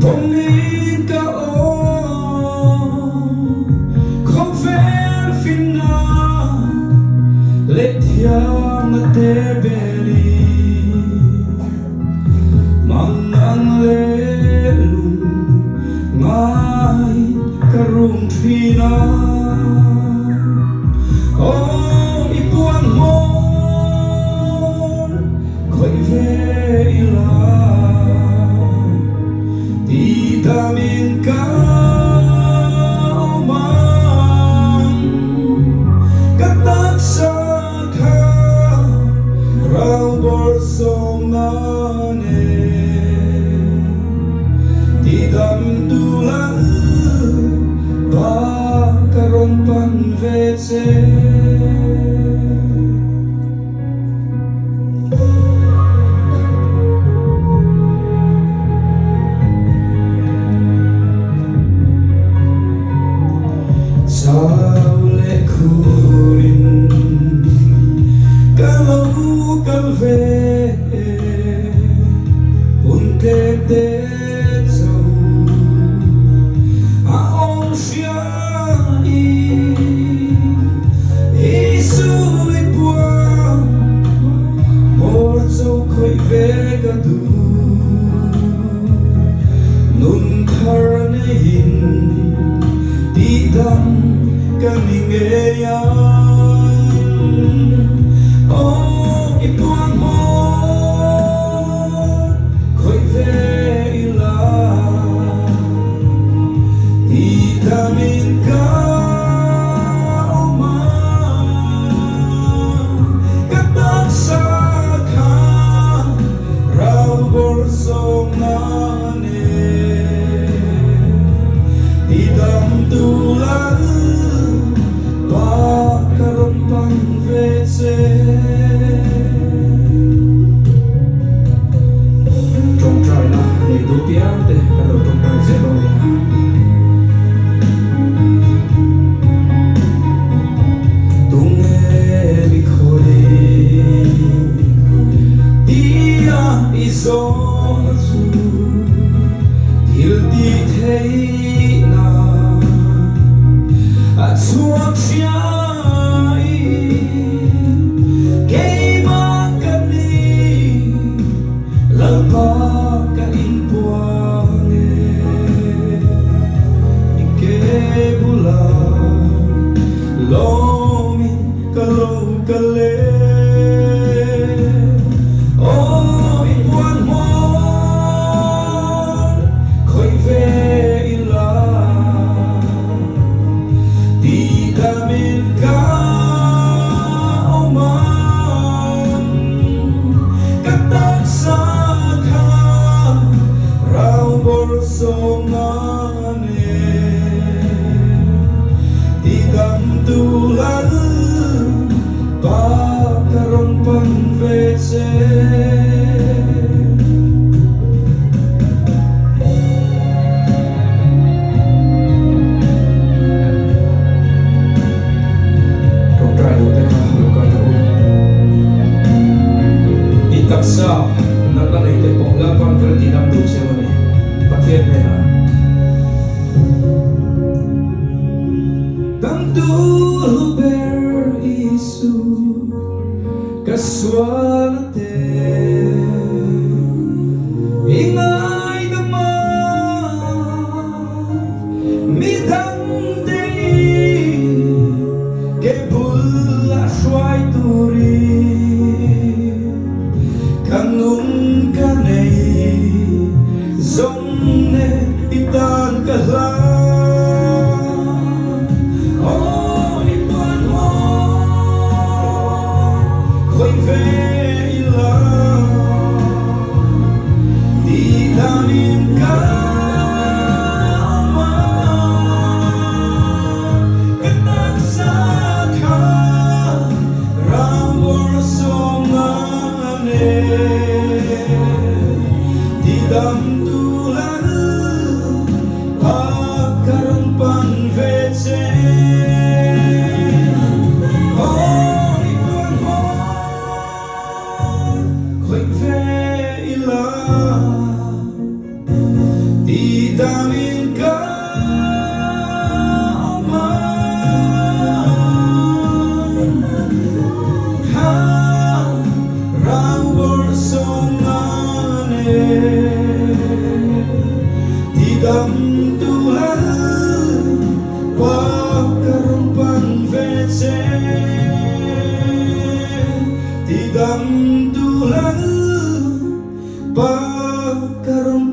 bông in cả ô không phép phim na lệ thiam na te beli mang ang lệ lung ngai karung thina oh i Puan mon khoi ve ila ti damin ka mang katat sa kha rau bor som na ne ti dam tu la ba karon pan ve che sao lệ khurin kalau kal ve un te te sau a om sia i su i Puan mor châu khoi ve ka du nun thar ne hin ti dam kami ngayon oh i Puan mo khoi ve ila ti damin ka katak sa kha rau bor som na ne ti dam tu lan karon pang vetse trong trời na ni du piang te kalo trong trời se lo ya tung e bi khoi tia izo su til di thei na a chuak sia lalpa ka in Puan ike bula lomin kalau kale oh i Puan mo khoi ve ila ti damin ka oman katak sa bor som na ne ti dam tu lan ba karon pan ve che trong trai đủ te kha lo ka tu ti tak sa na ta nei te pok la pan tra ti dam tu se wa ne pathian ne na tam tu ber isu kaswan te ingai da ma mi dam de ke bulla shwai turi kanung kanei zong ne itan kahla oh i Puan mo khoi ve ila ti damin ka ma katak sa kha ram bor som na ne ti dam tu lan karon pan ve che oh i Puan mo khoi ve ila Tidam Tuhan Pakarumpang vetse Tidam Tuhan Pakarumpang